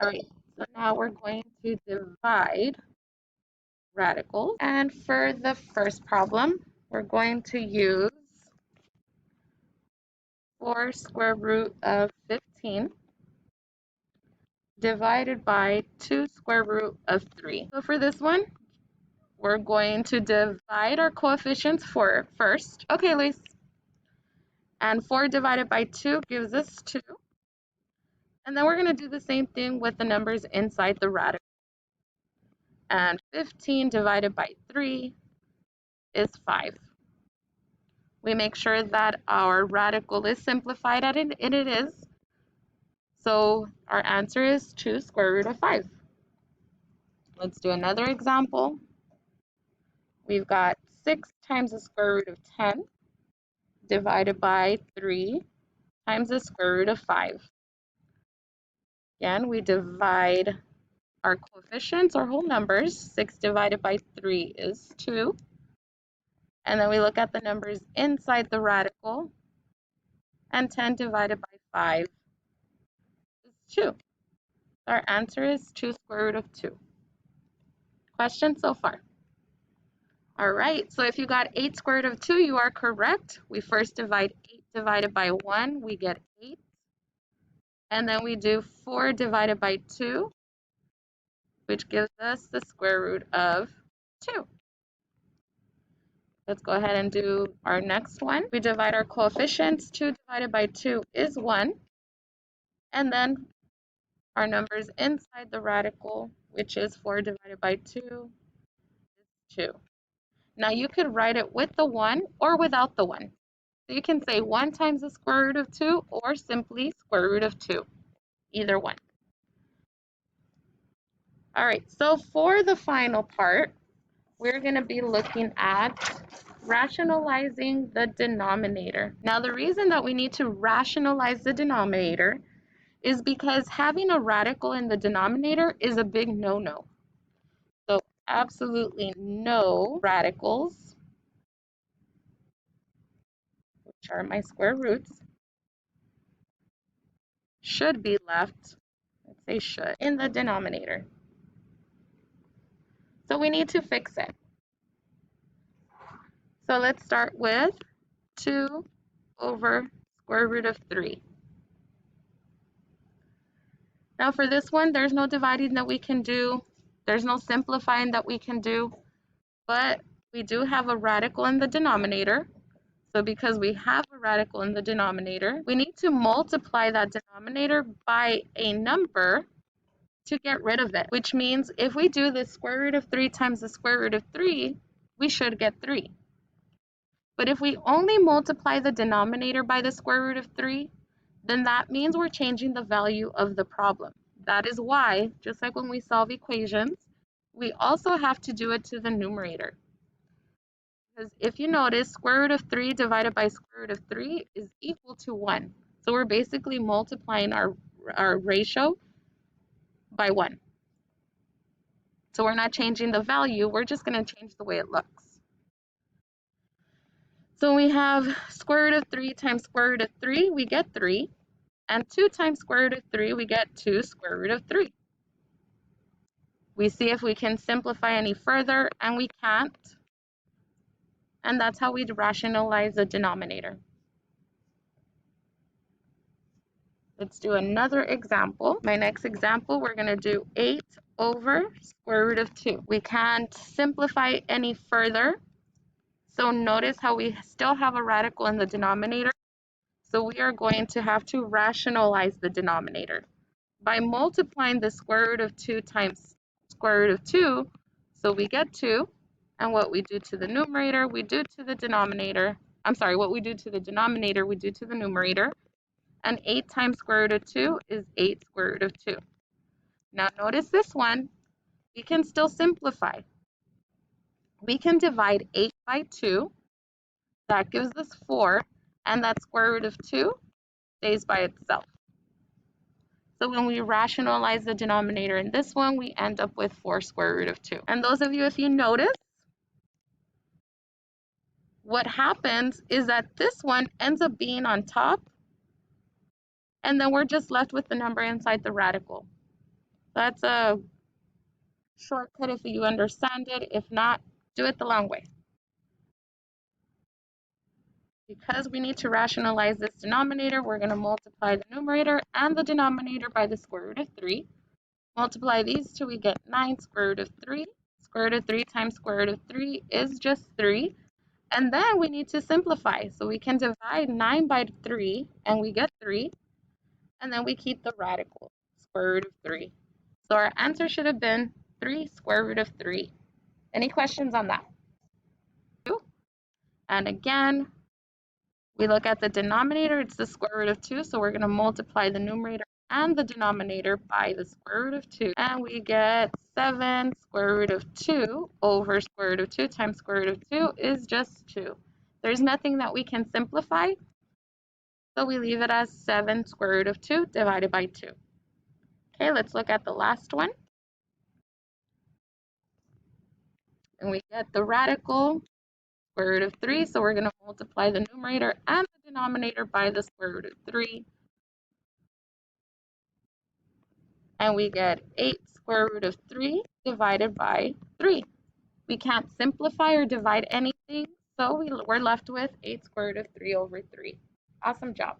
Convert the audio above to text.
All right, so now we're going to divide radicals. And for the first problem, we're going to use 4 square root of 15 divided by 2 square root of 3. So for this one, we're going to divide our coefficients first. Okay, Luis. And 4 divided by 2 gives us 2. And then we're going to do the same thing with the numbers inside the radical. And 15 divided by 3 is 5. We make sure that our radical is simplified, and it is. So our answer is 2 square root of 5. Let's do another example. We've got 6 times the square root of 10 divided by 3 times the square root of 5. Again, we divide our coefficients or whole numbers. 6 divided by 3 is 2. And then we look at the numbers inside the radical. And 10 divided by 5 is 2. Our answer is 2 square root of 2. Question so far? All right, so if you got 8 square root of 2, you are correct. We first divide 8 divided by 1, we get 8. And then we do 4 divided by 2, which gives us the square root of 2. Let's go ahead and do our next one. We divide our coefficients. 2 divided by 2 is 1. And then our numbers inside the radical, which is 4 divided by 2, is 2. Now you could write it with the 1 or without the 1. So you can say 1 times the square root of 2 or simply square root of 2, either one. All right, so for the final part, we're going to be looking at rationalizing the denominator. Now, the reason that we need to rationalize the denominator is because having a radical in the denominator is a big no-no. So absolutely no radicals, which are my square roots, should be left, let's say should, in the denominator. So we need to fix it. So let's start with 2 over square root of 3. Now for this one, there's no dividing that we can do. There's no simplifying that we can do, but we do have a radical in the denominator. So because we have a radical in the denominator, we need to multiply that denominator by a number to get rid of it, which means if we do the square root of 3 times the square root of 3, we should get 3. But if we only multiply the denominator by the square root of 3, then that means we're changing the value of the problem. That is why, just like when we solve equations, we also have to do it to the numerator. Because if you notice, square root of 3 divided by square root of 3 is equal to 1. So we're basically multiplying our ratio by 1. So we're not changing the value, we're just going to change the way it looks. So we have square root of 3 times square root of 3, we get 3. And 2 times square root of 3, we get 2 square root of 3. We see if we can simplify any further, and we can't. And that's how we rationalize the denominator. Let's do another example. My next example, we're going to do 8 over square root of 2. We can't simplify any further. So notice how we still have a radical in the denominator. So we are going to have to rationalize the denominator by multiplying the square root of 2 times square root of 2. So we get 2. And what we do to the numerator, we do to the denominator. I'm sorry, what we do to the denominator, we do to the numerator. And 8 times square root of 2 is 8 square root of 2. Now notice this one, we can still simplify. We can divide 8 by 2. That gives us 4. And that square root of 2 stays by itself. So when we rationalize the denominator in this one, we end up with 4 square root of 2. And those of you, if you notice, what happens is that this one ends up being on top, and then we're just left with the number inside the radical. That's a shortcut if you understand it. If not, do it the long way. Because we need to rationalize this denominator, we're going to multiply the numerator and the denominator by the square root of 3. Multiply these two, we get 9 square root of 3. Square root of 3 times square root of 3 is just 3. And then we need to simplify. So we can divide 9 by 3 and we get 3. And then we keep the radical, square root of 3. So our answer should have been 3 square root of 3. Any questions on that? And again, we look at the denominator, it's the square root of 2, so we're going to multiply the numerator and the denominator by the square root of 2, and we get 7 square root of 2 over square root of 2 times square root of 2 is just 2. There's nothing that we can simplify, so we leave it as 7 square root of 2 divided by 2. Okay, let's look at the last one. And we get the radical square root of 3, so we're going to multiply the numerator and the denominator by the square root of 3. And we get 8 square root of 3 divided by 3. We can't simplify or divide anything, so we're left with 8 square root of 3 over 3. Awesome job.